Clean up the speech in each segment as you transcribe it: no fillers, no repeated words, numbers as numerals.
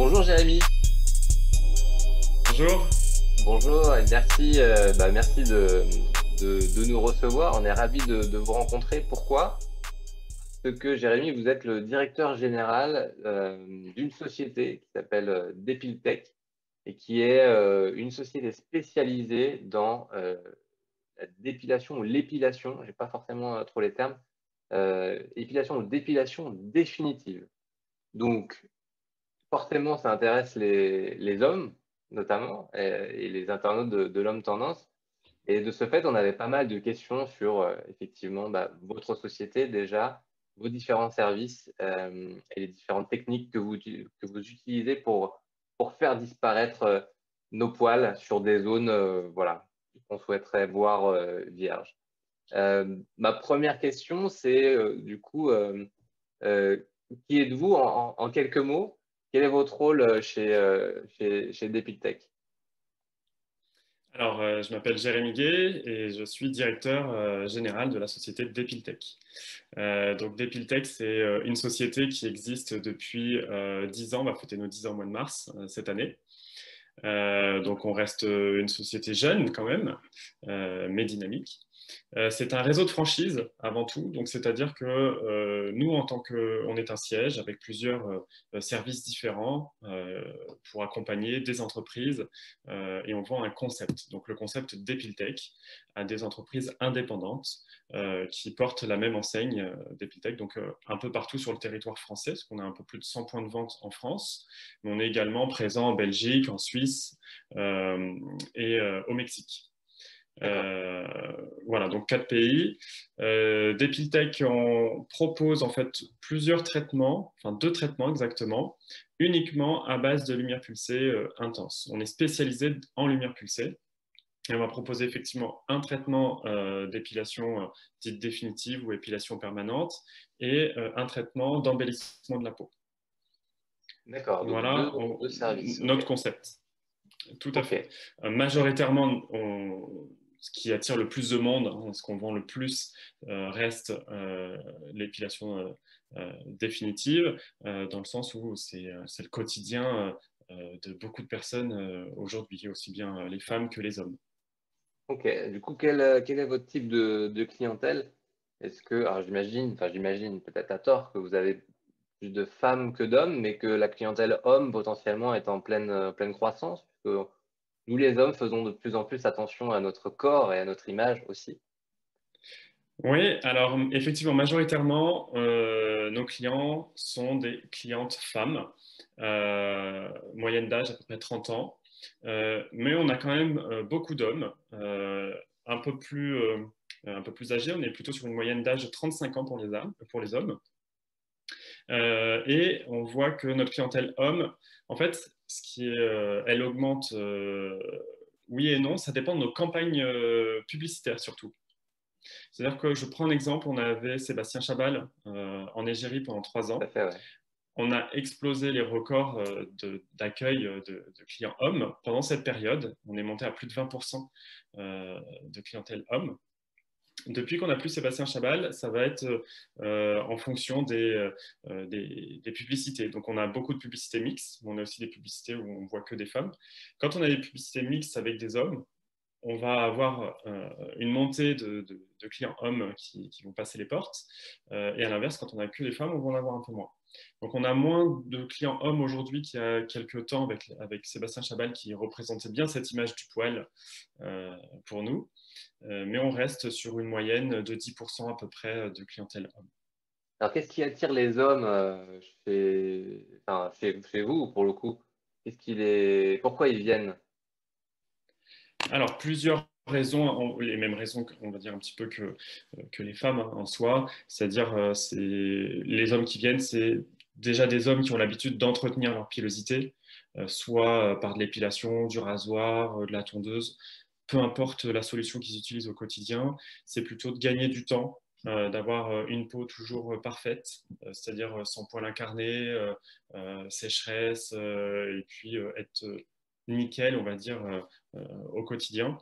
Bonjour Jérémy, Bonjour. bonjour et merci, merci de nous recevoir. On est ravis de vous rencontrer. Pourquoi? Parce que Jérémy, vous êtes le directeur général d'une société qui s'appelle Depiltech et qui est une société spécialisée dans la dépilation ou l'épilation, j'ai pas forcément trop les termes, épilation ou dépilation définitive. Donc, forcément, ça intéresse les hommes, notamment, et les internautes de l'homme tendance. Et de ce fait, on avait pas mal de questions sur, effectivement, votre société déjà, vos différents services et les différentes techniques que vous utilisez pour faire disparaître nos poils sur des zones voilà, qu'on souhaiterait voir vierges. Ma première question, c'est du coup, euh, qui êtes-vous en quelques mots? Quel est votre rôle chez Depiltech? Alors, je m'appelle Jérémy Gay et je suis directeur général de la société Depiltech. Donc, Depiltech, c'est une société qui existe depuis 10 ans. On va fêter nos 10 ans au mois de mars cette année. Donc, on reste une société jeune quand même, mais dynamique. C'est un réseau de franchise avant tout, donc c'est-à-dire que nous, en tant que, on est un siège avec plusieurs services différents pour accompagner des entreprises et on vend un concept. Donc le concept d'Epiltech à des entreprises indépendantes qui portent la même enseigne d'Epiltech, donc un peu partout sur le territoire français, parce qu'on a un peu plus de 100 points de vente en France, mais on est également présent en Belgique, en Suisse et au Mexique. D'accord. Euh, voilà, donc 4 pays. Depiltech, on propose en fait plusieurs traitements, enfin 2 traitements exactement, uniquement à base de lumière pulsée intense. On est spécialisé en lumière pulsée et on va proposer effectivement un traitement d'épilation dite définitive ou épilation permanente et un traitement d'embellissement de la peau. D'accord, donc Voilà deux services. notre OK. concept. Tout à OK. fait. Majoritairement, ce qui attire le plus de monde, hein, ce qu'on vend le plus, reste l'épilation définitive, dans le sens où c'est le quotidien de beaucoup de personnes aujourd'hui, aussi bien les femmes que les hommes. OK. Du coup, quel est votre type de clientèle? Est-ce que, alors j'imagine peut-être à tort que vous avez plus de femmes que d'hommes, mais que la clientèle homme potentiellement est en pleine croissance, puisque nous les hommes faisons de plus en plus attention à notre corps et à notre image aussi. Oui, alors effectivement, majoritairement, nos clients sont des clientes femmes, moyenne d'âge à peu près 30 ans. Mais on a quand même beaucoup d'hommes, un peu plus âgés. On est plutôt sur une moyenne d'âge de 35 ans pour les hommes. Et on voit que notre clientèle homme, en fait, elle augmente, oui et non, ça dépend de nos campagnes publicitaires surtout. C'est-à-dire que je prends un exemple, on avait Sébastien Chabal en Égérie pendant trois Tout à ans. fait, ouais. On a explosé les records d'accueil de clients hommes pendant cette période. On est monté à plus de 20% de clientèle homme. Depuis qu'on n'a plus Sébastien Chabal, ça va être en fonction des publicités. Donc, on a beaucoup de publicités mixtes, mais on a aussi des publicités où on voit que des femmes. Quand on a des publicités mixtes avec des hommes, on va avoir une montée de clients hommes qui vont passer les portes. Et à l'inverse, quand on n'a que les femmes, on va en avoir un peu moins. Donc, on a moins de clients hommes aujourd'hui qu'il y a quelques temps avec Sébastien Chabal qui représentait bien cette image du poil pour nous. Mais on reste sur une moyenne de 10% à peu près de clientèle homme. Alors, qu'est-ce qui attire les hommes chez vous, pour le coup? Pourquoi ils viennent? Alors, plusieurs raisons, les mêmes raisons, on va dire un petit peu que les femmes hein, en soi, c'est-à-dire les hommes qui viennent, c'est déjà des hommes qui ont l'habitude d'entretenir leur pilosité, soit par de l'épilation, du rasoir, de la tondeuse, peu importe la solution qu'ils utilisent au quotidien, c'est plutôt de gagner du temps, d'avoir une peau toujours parfaite, c'est-à-dire sans poils incarnés, sécheresse, et puis être nickel, on va dire, au quotidien.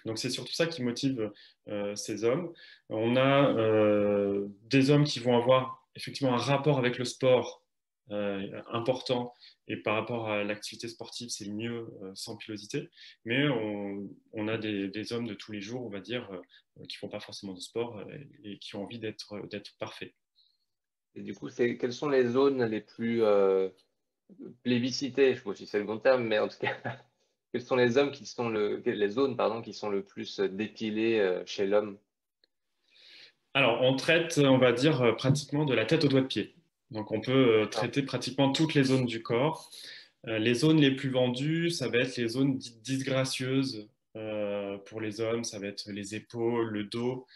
Donc c'est surtout ça qui motive ces hommes. On a des hommes qui vont avoir effectivement un rapport avec le sport important, et par rapport à l'activité sportive, c'est mieux sans pilosité. Mais on a des hommes de tous les jours, on va dire, qui font pas forcément de sport et qui ont envie d'être parfaits. Et du coup, quelles sont les zones les plus plébiscitées, je ne sais pas si c'est le bon terme, mais en tout cas, quels sont les hommes qui sont les zones, pardon, qui sont le plus dépilées chez l'homme? Alors, on traite, on va dire, pratiquement de la tête aux doigts de pied. Donc, on peut D'accord. traiter pratiquement toutes les zones du corps. Les zones les plus vendues, ça va être les zones dites disgracieuses pour les hommes, ça va être les épaules, le dos,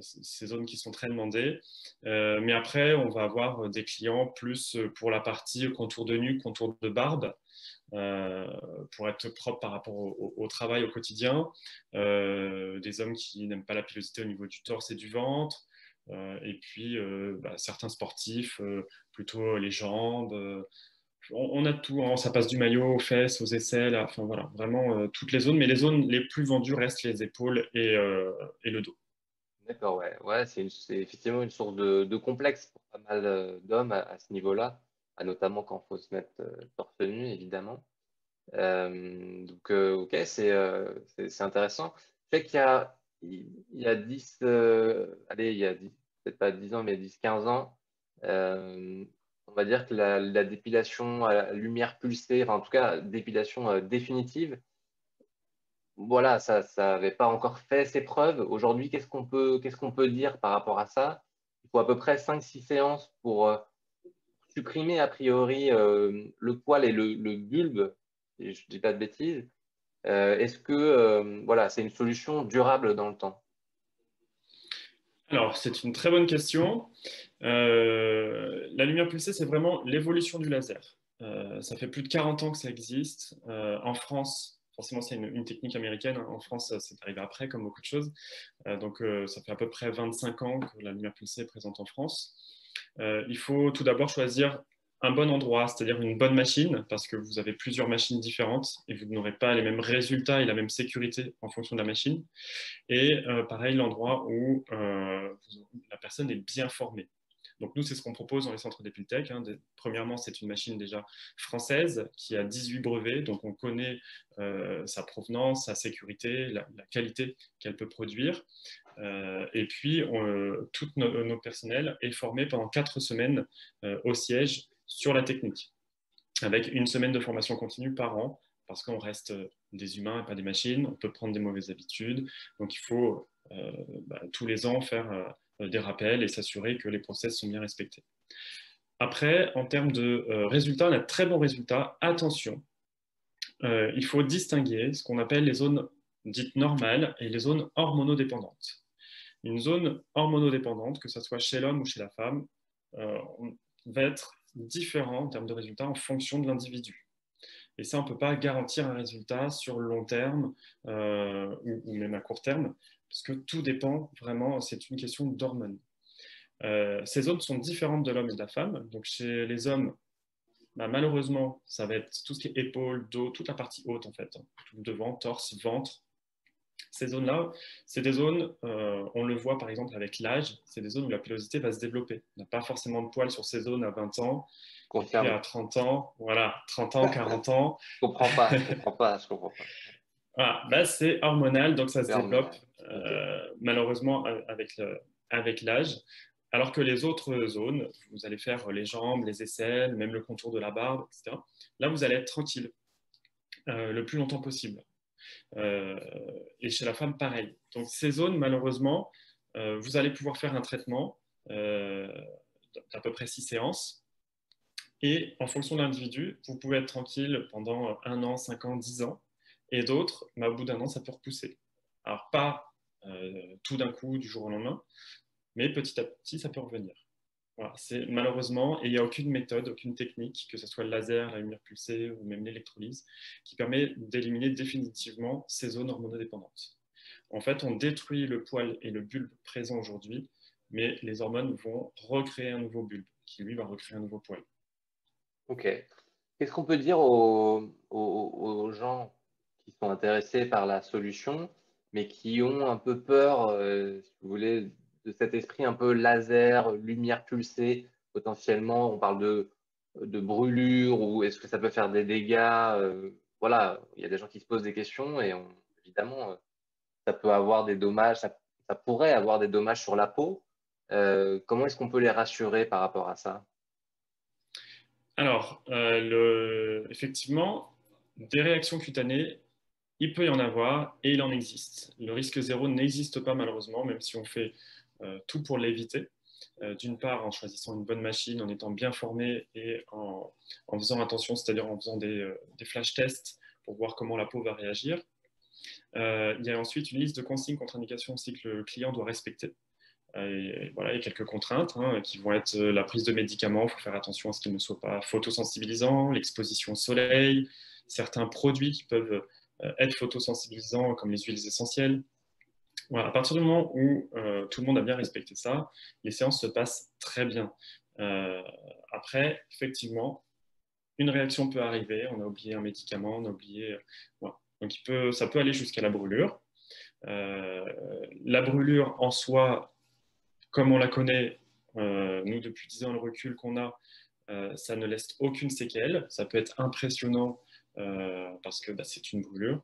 ces zones qui sont très demandées. Mais après, on va avoir des clients plus pour la partie contour de nuque, contour de barbe, euh, pour être propre par rapport au travail au quotidien. Des hommes qui n'aiment pas la pilosité au niveau du torse et du ventre. Et puis, certains sportifs, plutôt les jambes. On a tout, hein, ça passe du maillot aux fesses, aux aisselles, enfin voilà, vraiment toutes les zones. Mais les zones les plus vendues restent les épaules et le dos. D'accord, ouais. Ouais, c'est effectivement une source de complexe pour pas mal d'hommes à ce niveau-là, notamment quand il faut se mettre torse nu, évidemment. Ok, c'est intéressant. Je sais qu'il y a 10, allez, il y a 10, peut-être pas 10 ans, mais 10-15 ans, euh, on va dire que la dépilation à la lumière pulsée, enfin, en tout cas, dépilation définitive, voilà, ça n'avait pas encore fait ses preuves. Aujourd'hui, qu'est-ce qu'on peut dire par rapport à ça? Il faut à peu près 5-6 séances pour supprimer a priori le poil et le bulbe, et je ne dis pas de bêtises. Est-ce que voilà, c'est une solution durable dans le temps? Alors, c'est une très bonne question. La lumière pulsée, c'est vraiment l'évolution du laser. Ça fait plus de 40 ans que ça existe. En France, forcément, c'est une technique américaine, hein. En France, c'est arrivé après, comme beaucoup de choses. Ça fait à peu près 25 ans que la lumière pulsée est présente en France. Il faut tout d'abord choisir un bon endroit, c'est-à-dire une bonne machine, parce que vous avez plusieurs machines différentes et vous n'aurez pas les mêmes résultats et la même sécurité en fonction de la machine. Et pareil, l'endroit où la personne est bien formée. Donc nous, c'est ce qu'on propose dans les centres d'Epiltech, hein. Premièrement, c'est une machine déjà française qui a 18 brevets, donc on connaît sa provenance, sa sécurité, la qualité qu'elle peut produire. Et puis, tout nos personnels est formé pendant 4 semaines au siège sur la technique, avec une semaine de formation continue par an, parce qu'on reste des humains et pas des machines, on peut prendre des mauvaises habitudes, donc il faut tous les ans faire des rappels et s'assurer que les process sont bien respectés. Après, en termes de résultats, on a de très bons résultats. Attention, il faut distinguer ce qu'on appelle les zones dites normales et les zones hormonodépendantes. Une zone hormonodépendante, que ce soit chez l'homme ou chez la femme, va être différent en termes de résultats en fonction de l'individu. Et ça, on ne peut pas garantir un résultat sur le long terme ou même à court terme, parce que tout dépend vraiment, c'est une question d'hormones. Ces zones sont différentes de l'homme et de la femme. Donc chez les hommes, malheureusement, ça va être tout ce qui est épaules, dos, toute la partie haute en fait, hein, tout devant, torse, ventre. Ces zones-là, c'est des zones, on le voit par exemple avec l'âge, c'est des zones où la pilosité va se développer. On n'a pas forcément de poils sur ces zones à 20 ans, et puis Confirme. à 30 ans, voilà, 30 ans, 40 ans, Je comprends pas, je comprends pas, je comprends pas. voilà, c'est hormonal, donc ça se C'est développe hormonal. Ok. malheureusement avec l'âge. Alors que les autres zones, vous allez faire les jambes, les aisselles, même le contour de la barbe, etc. Là, vous allez être tranquille le plus longtemps possible. Euh, et chez la femme, pareil. Donc ces zones, malheureusement, vous allez pouvoir faire un traitement d'à peu près 6 séances. Et en fonction de l'individu, vous pouvez être tranquille pendant 1 an, 5 ans, 10 ans. Et d'autres, au bout d'1 an, ça peut repousser. Alors pas tout d'un coup, du jour au lendemain, mais petit à petit, ça peut revenir. Voilà, c'est malheureusement, et il n'y a aucune méthode, aucune technique, que ce soit le laser, la lumière pulsée ou même l'électrolyse, qui permet d'éliminer définitivement ces zones hormonodépendantes. En fait, on détruit le poil et le bulbe présent aujourd'hui, mais les hormones vont recréer un nouveau bulbe, qui lui va recréer un nouveau poil. Ok. Qu'est-ce qu'on peut dire aux gens qui sont intéressés par la solution, mais qui ont un peu peur, si vous voulez, de cet esprit un peu laser, lumière pulsée, potentiellement, on parle de brûlure ou est-ce que ça peut faire des dégâts? Voilà, il y a des gens qui se posent des questions et évidemment, ça peut avoir des dommages, ça pourrait avoir des dommages sur la peau. Comment est-ce qu'on peut les rassurer par rapport à ça? Alors, effectivement, des réactions cutanées, il peut y en avoir et il en existe. Le risque zéro n'existe pas malheureusement, même si on fait tout pour l'éviter. D'une part, en choisissant une bonne machine, en étant bien formé et en faisant attention, c'est-à-dire en faisant des flash tests pour voir comment la peau va réagir. Il y a ensuite une liste de consignes contre-indications aussi que le client doit respecter. Et voilà, il y a quelques contraintes qui vont être la prise de médicaments, il faut faire attention à ce qu'ils ne soient pas photosensibilisants, l'exposition au soleil, certains produits qui peuvent être photosensibilisants comme les huiles essentielles. Voilà, à partir du moment où tout le monde a bien respecté ça, les séances se passent très bien. Euh, Après, effectivement, une réaction peut arriver, on a oublié un médicament, on a oublié... Voilà. Donc ça peut aller jusqu'à la brûlure. Euh, la brûlure en soi, comme on la connaît, nous, depuis 10 ans, le recul qu'on a, ça ne laisse aucune séquelle. Ça peut être impressionnant parce que c'est une brûlure,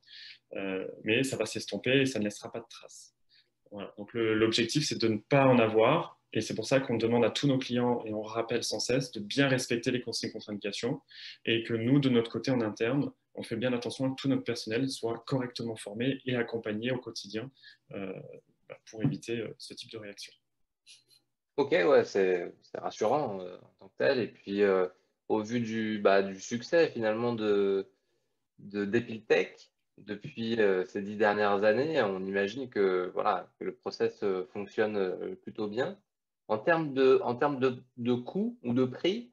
mais ça va s'estomper et ça ne laissera pas de traces. Voilà. Donc l'objectif, c'est de ne pas en avoir. Et c'est pour ça qu'on demande à tous nos clients, et on rappelle sans cesse, de bien respecter les consignes contre-indication et que nous, de notre côté en interne, on fait bien attention à que tout notre personnel soit correctement formé et accompagné au quotidien euh, pour éviter ce type de réaction. OK, ouais, c'est rassurant, en tant que tel et puis, au vu du succès finalement de Depiltech depuis, ces 10 dernières années, on imagine que voilà, que le process, fonctionne, plutôt bien. En termes de coût ou de prix,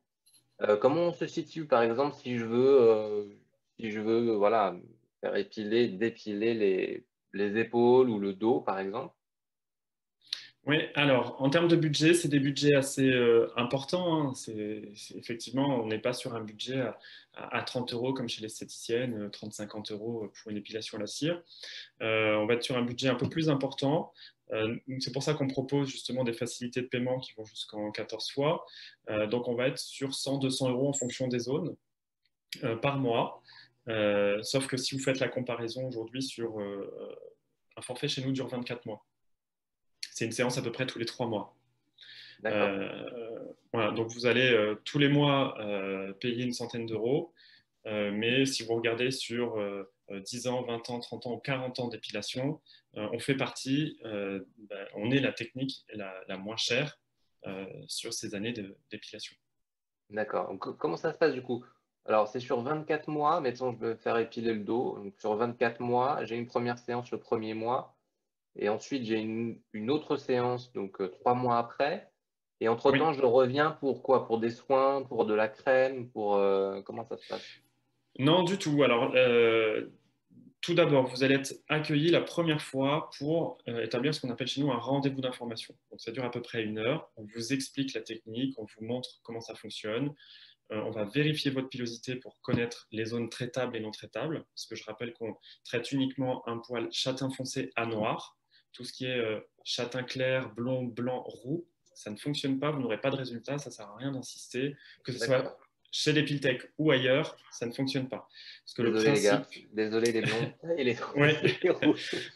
comment on se situe? Par exemple, si je veux, voilà, faire dépiler les épaules ou le dos, par exemple? Oui, alors en termes de budget, c'est des budgets assez importants, hein. Effectivement, on n'est pas sur un budget à 30 euros comme chez l'esthéticienne, 30-50 € pour une épilation à la cire. On va être sur un budget un peu plus important. C'est pour ça qu'on propose justement des facilités de paiement qui vont jusqu'en 14 fois. Donc on va être sur 100-200 € en fonction des zones par mois. Sauf que si vous faites la comparaison aujourd'hui sur un forfait chez nous dure 24 mois. C'est une séance à peu près tous les 3 mois. D'accord. Euh, voilà, donc vous allez tous les mois payer une centaine d'euros, mais si vous regardez sur 10 ans, 20 ans, 30 ans ou 40 ans d'épilation, on fait partie, on est la technique la moins chère sur ces années d'épilation. D'accord. Donc, comment ça se passe du coup? Alors, c'est sur 24 mois, mettons, je veux faire épiler le dos. Donc, sur 24 mois, j'ai une première séance le premier mois, et ensuite j'ai une autre séance, donc 3 mois après. Et Oui, entre-temps, je reviens pour quoi? Pour des soins, pour de la crème, comment ça se passe? non du tout. Alors, tout d'abord, vous allez être accueilli la première fois pour établir ce qu'on appelle chez nous un rendez-vous d'information. Donc, ça dure à peu près 1 heure. On vous explique la technique, on vous montre comment ça fonctionne. On va vérifier votre pilosité pour connaître les zones traitables et non traitables, parce que je rappelle qu'on traite uniquement un poil châtain foncé à noir. Tout ce qui est châtain clair, blond, blanc, roux, ça ne fonctionne pas, vous n'aurez pas de résultat, ça ne sert à rien d'insister. Que ce soit D'accord. chez Depiltech ou ailleurs, ça ne fonctionne pas. Parce que le Désolé les principe, gars, désolé les blonds et les, ouais, les rouges.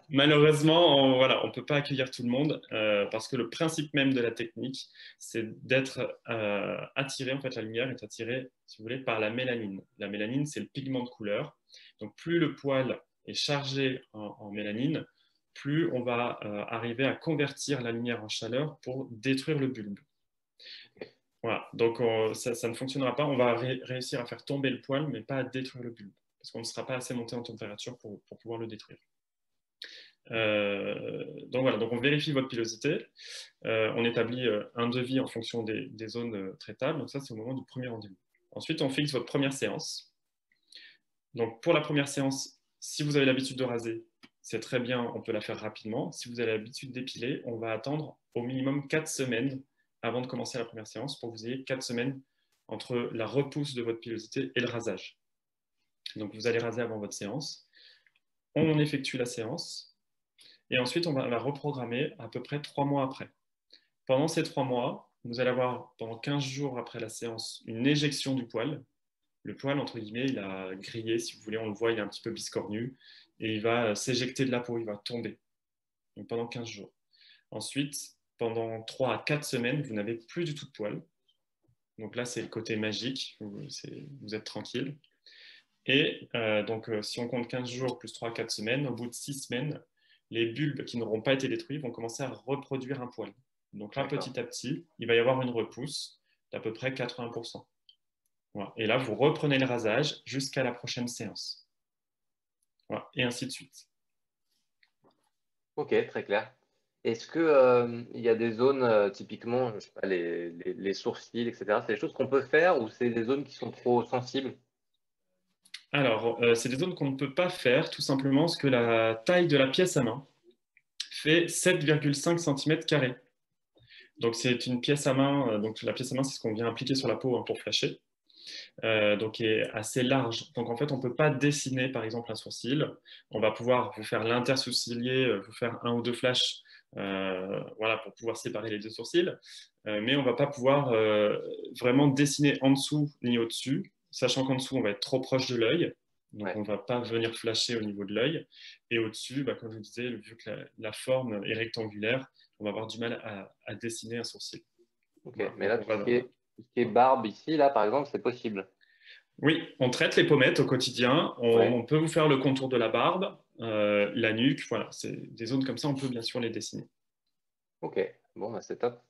malheureusement, voilà, on ne peut pas accueillir tout le monde parce que le principe même de la technique, c'est d'être attiré, en fait, la lumière est attirée, si vous voulez, par la mélanine. La mélanine, c'est le pigment de couleur. Donc, plus le poil est chargé en mélanine, plus on va arriver à convertir la lumière en chaleur pour détruire le bulbe. Voilà, donc ça ne fonctionnera pas. On va réussir à faire tomber le poil, mais pas à détruire le bulbe, parce qu'on ne sera pas assez monté en température pour pouvoir le détruire. Donc voilà, donc on vérifie votre pilosité, on établit un devis en fonction des zones traitables, donc ça c'est au moment du premier rendez-vous. Ensuite, on fixe votre première séance. Donc pour la première séance, si vous avez l'habitude de raser, c'est très bien, on peut la faire rapidement. Si vous avez l'habitude d'épiler, on va attendre au minimum 4 semaines avant de commencer la première séance pour que vous ayez 4 semaines entre la repousse de votre pilosité et le rasage. Donc vous allez raser avant votre séance, on effectue la séance, et ensuite, on va la reprogrammer à peu près 3 mois après. Pendant ces 3 mois, vous allez avoir pendant 15 jours après la séance une éjection du poil. Le poil, entre guillemets, il a grillé, si vous voulez, on le voit, il est un petit peu biscornu, et il va s'éjecter de la peau, il va tomber. Donc pendant 15 jours. Ensuite, pendant 3 à 4 semaines, vous n'avez plus du tout de poils. Donc là, c'est le côté magique, vous êtes tranquille. Et donc, si on compte 15 jours plus 3 à 4 semaines, au bout de 6 semaines, les bulbes qui n'auront pas été détruits vont commencer à reproduire un poil. Donc là, petit à petit, il va y avoir une repousse d'à peu près 80%. Voilà. Et là, vous reprenez le rasage jusqu'à la prochaine séance. Voilà. Et ainsi de suite. Ok, très clair. Est-ce que il y a des zones, typiquement, je sais pas, les sourcils, etc. C'est des choses qu'on peut faire ou c'est des zones qui sont trop sensibles? Alors, c'est des zones qu'on ne peut pas faire, tout simplement parce que la taille de la pièce à main fait 7,5 cm². Donc, c'est une pièce à main. Donc, la pièce à main, c'est ce qu'on vient appliquer sur la peau, hein, pour flasher. Donc, qui est assez large. Donc, en fait, on ne peut pas dessiner, par exemple, un sourcil. On va pouvoir vous faire l'intersourcilier, vous faire un ou deux flashs, voilà, pour pouvoir séparer les deux sourcils. Mais on ne va pas pouvoir vraiment dessiner en dessous ni au-dessus, sachant qu'en dessous, on va être trop proche de l'œil. Donc, Ouais. on ne va pas venir flasher au niveau de l'œil. Et au-dessus, bah, comme je vous disais, vu que la forme est rectangulaire, on va avoir du mal à dessiner un sourcil. Ok, Voilà. mais Donc, là, tout ce qui est barbe ici, là, par exemple, c'est possible. oui, on traite les pommettes au quotidien. Ouais. On peut vous faire le contour de la barbe, la nuque. Voilà, c'est des zones comme ça, on peut bien sûr les dessiner. Ok, bon, bah, c'est top.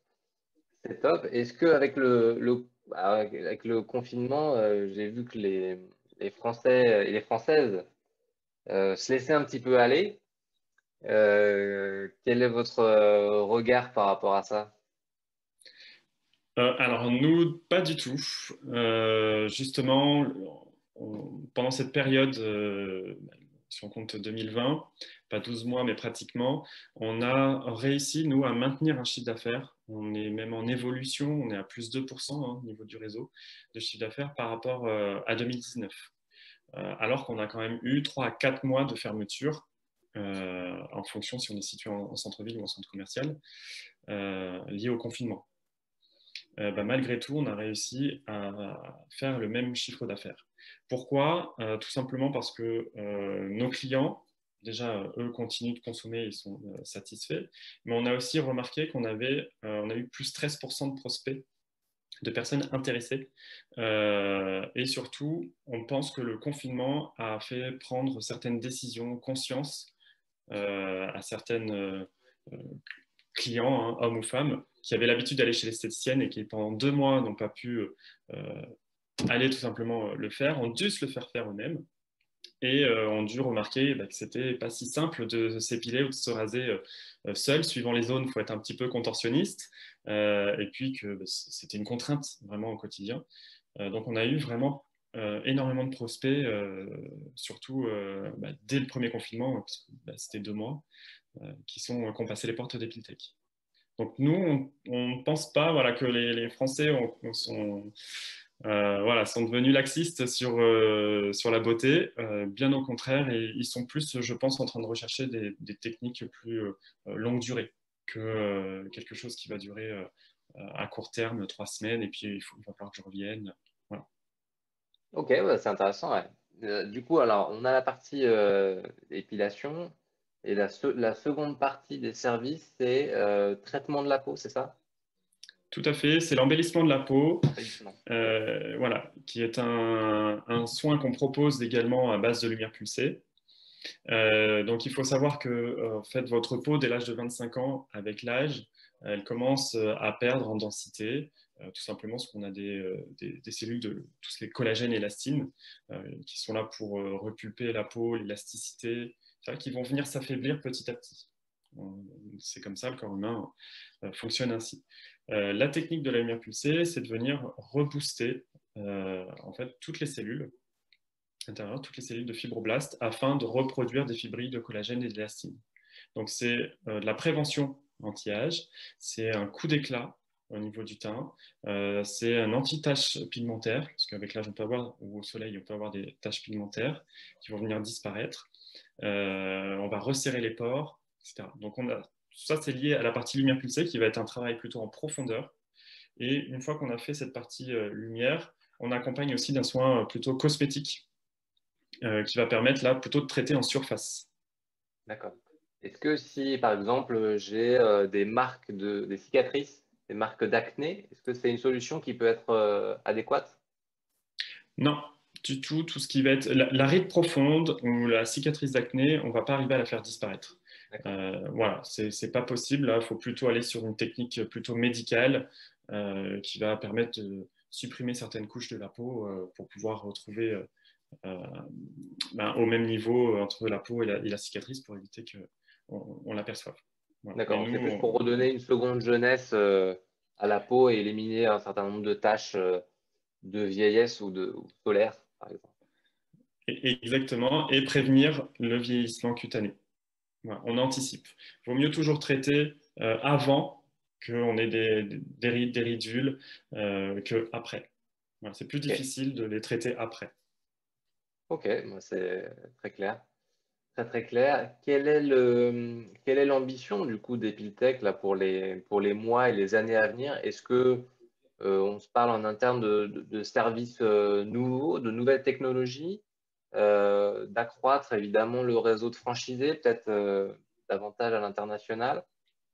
C'est top. Est-ce que avec le confinement, j'ai vu que les Français et les Françaises se laissaient un petit peu aller. Quel est votre regard par rapport à ça? Alors nous, pas du tout. Justement, pendant cette période, si on compte 2020, pas 12 mois, mais pratiquement, on a réussi, nous, à maintenir un chiffre d'affaires. On est même en évolution, on est à plus 2%, hein, au niveau du réseau de chiffre d'affaires par rapport à 2019. Alors qu'on a quand même eu 3 à 4 mois de fermeture, en fonction si on est situé en centre-ville ou en centre commercial, lié au confinement. Bah, malgré tout, on a réussi à faire le même chiffre d'affaires. Pourquoi? Tout simplement parce que nos clients, déjà, eux, continuent de consommer, ils sont satisfaits, mais on a aussi remarqué on a eu plus 13% de prospects, de personnes intéressées. Et surtout, on pense que le confinement a fait prendre certaines décisions, conscience à certaines clients, hein, hommes ou femmes, qui avaient l'habitude d'aller chez l'esthéticienne et qui pendant 2 mois n'ont pas pu aller tout simplement le faire, ont dû se le faire faire eux-mêmes et ont dû remarquer bah, que c'était pas si simple de s'épiler ou de se raser seul. Suivant les zones, il faut être un petit peu contorsionniste et puis que bah, c'était une contrainte vraiment au quotidien. Donc on a eu vraiment énormément de prospects, surtout bah, dès le premier confinement, parce que bah, c'était 2 mois, qui ont passé les portes d'Epiltech. Donc nous, on ne pense pas voilà, que les Français sont devenus laxistes sur la beauté. Bien au contraire, et ils sont plus, je pense, en train de rechercher des techniques plus longue durée que quelque chose qui va durer à court terme, 3 semaines, et puis il va falloir que je revienne. Voilà. Ok, ouais, c'est intéressant. Ouais. Du coup, alors, on a la partie épilation et la seconde partie des services, c'est traitement de la peau, c'est ça? Tout à fait, c'est l'embellissement de la peau. Embellissement. Ok. Voilà, qui est un soin qu'on propose également à base de lumière pulsée. Donc il faut savoir que en fait, votre peau, dès l'âge de 25 ans, avec l'âge, elle commence à perdre en densité, tout simplement parce qu'on a des cellules de tout ce qui est collagène et élastine, qui sont là pour repulper la peau, l'élasticité, qui vont venir s'affaiblir petit à petit. C'est comme ça, le corps humain fonctionne ainsi. La technique de la lumière pulsée, c'est de venir rebooster en fait toutes les cellules intérieures, toutes les cellules de fibroblastes, afin de reproduire des fibrilles de collagène et d'élastine. Donc c'est de la prévention anti-âge, c'est un coup d'éclat au niveau du teint, c'est un anti-tache pigmentaire, parce qu'avec l'âge on peut avoir, ou au soleil on peut avoir des taches pigmentaires qui vont venir disparaître. On va resserrer les pores, etc. Donc ça c'est lié à la partie lumière pulsée qui va être un travail plutôt en profondeur, Et une fois qu'on a fait cette partie lumière, on accompagne aussi d'un soin plutôt cosmétique qui va permettre là plutôt de traiter en surface. D'accord. Est-ce que si, par exemple, j'ai des cicatrices, des marques d'acné, est-ce que c'est une solution qui peut être adéquate? Non, du tout. Tout ce qui va être la ride profonde ou la cicatrice d'acné, on ne va pas arriver à la faire disparaître. Voilà, c'est pas possible. Là, il faut plutôt aller sur une technique plutôt médicale qui va permettre de supprimer certaines couches de la peau pour pouvoir retrouver au même niveau entre la peau et la cicatrice pour éviter qu'on l'aperçoive. Voilà. D'accord, c'est plus pour redonner une seconde jeunesse à la peau et éliminer un certain nombre de taches de vieillesse ou solaire, par exemple. Exactement, et prévenir le vieillissement cutané. Voilà, on anticipe. Il vaut mieux toujours traiter avant qu'on ait des rides, des ridules qu'après. Voilà, c'est plus difficile de les traiter après. Ok, moi c'est très clair. Très très clair. Quelle est l'ambition du coup d'Epiltech là pour les mois et les années à venir? Est-ce que on se parle en interne de services nouveaux, de nouvelles technologies, d'accroître évidemment le réseau de franchisés, peut-être davantage à l'international?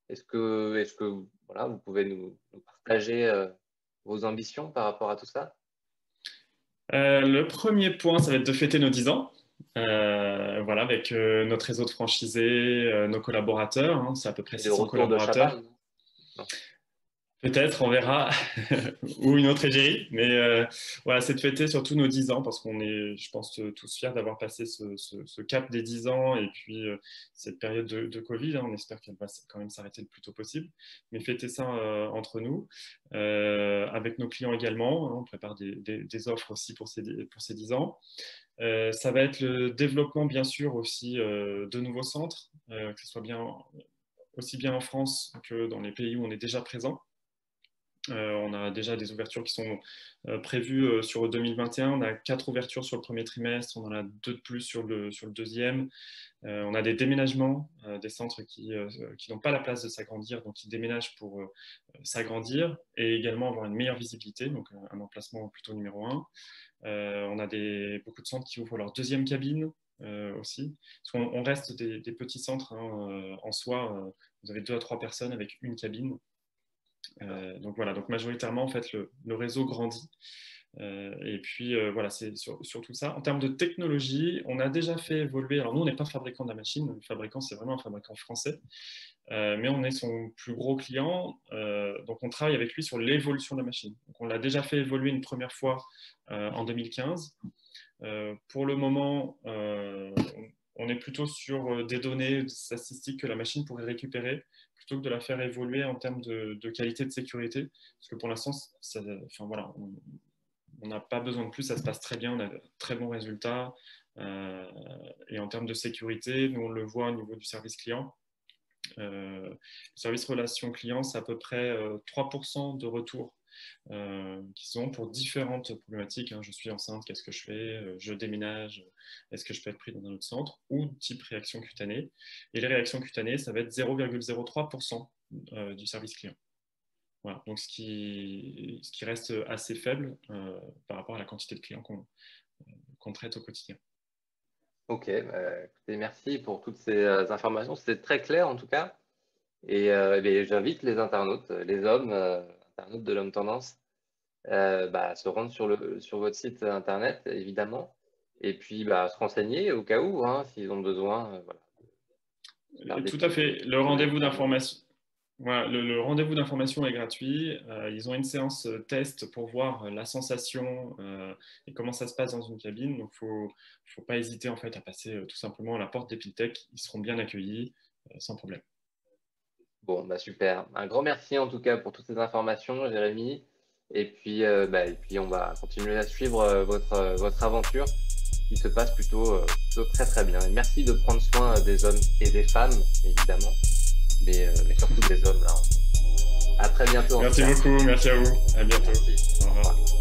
Est-ce que voilà, vous pouvez nous partager vos ambitions par rapport à tout ça? Le premier point, ça va être de fêter nos 10 ans. Voilà, avec notre réseau de franchisés, nos collaborateurs, hein, c'est à peu près Et le 600 retour de collaborateurs. Chaban? Non. Peut-être, on verra, ou une autre égérie. Mais voilà, c'est de fêter surtout nos 10 ans parce qu'on est, je pense, tous fiers d'avoir passé ce cap des 10 ans et puis cette période de Covid. Hein, on espère qu'elle va quand même s'arrêter le plus tôt possible. Mais fêter ça entre nous, avec nos clients également. Hein, on prépare des offres aussi pour ces 10 ans. Ça va être le développement, bien sûr, aussi de nouveaux centres, que ce soit aussi bien en France que dans les pays où on est déjà présent. On a déjà des ouvertures qui sont prévues sur 2021. On a 4 ouvertures sur le premier trimestre, on en a 2 de plus sur le deuxième. On a des déménagements, des centres qui n'ont pas la place de s'agrandir, donc qui déménagent pour s'agrandir et également avoir une meilleure visibilité, donc un emplacement plutôt numéro 1. On a beaucoup de centres qui ouvrent leur deuxième cabine aussi. Parce qu'on reste des petits centres hein, en soi. Vous avez 2 à 3 personnes avec une cabine. Donc voilà, donc majoritairement en fait le réseau grandit et puis voilà, c'est surtout ça. En termes de technologie, on a déjà fait évoluer, alors nous on n'est pas fabricant de la machine, le fabricant c'est vraiment un fabricant français, mais on est son plus gros client, donc on travaille avec lui sur l'évolution de la machine. Donc on l'a déjà fait évoluer une première fois en 2015. Pour le moment, on est plutôt sur des données statistiques que la machine pourrait récupérer plutôt que de la faire évoluer en termes de qualité de sécurité. Parce que pour l'instant, voilà, on n'a pas besoin de plus, ça se passe très bien, on a de très bons résultats. Et en termes de sécurité, nous on le voit au niveau du service client. Le service relation client, c'est à peu près 3% de retour qui sont pour différentes problématiques. Hein. Je suis enceinte, qu'est-ce que je fais? Je déménage, est-ce que je peux être pris dans un autre centre? Ou type réaction cutanée. Et les réactions cutanées, ça va être 0,03% du service client. Voilà. Donc ce qui reste assez faible par rapport à la quantité de clients qu'on traite au quotidien. Ok, écoutez, merci pour toutes ces informations. C'était très clair en tout cas. Et j'invite les internautes, les hommes, internautes de l'Homme Tendance, à se rendre sur votre site internet, évidemment, et puis se renseigner au cas où, hein, s'ils ont besoin. Voilà, tout à fait. Le rendez-vous d'information. Voilà, le rendez-vous d'information est gratuit. Ils ont une séance test pour voir la sensation et comment ça se passe dans une cabine. Donc, faut pas hésiter en fait à passer tout simplement à la porte d'Epiltech. Ils seront bien accueillis sans problème. Bon, super. Un grand merci en tout cas pour toutes ces informations, Jérémy. Et puis on va continuer à suivre votre aventure qui se passe plutôt très très bien. Et merci de prendre soin des hommes et des femmes, évidemment, mais surtout des hommes là. À très bientôt. Merci beaucoup, merci à vous. À bientôt. Merci. Au revoir.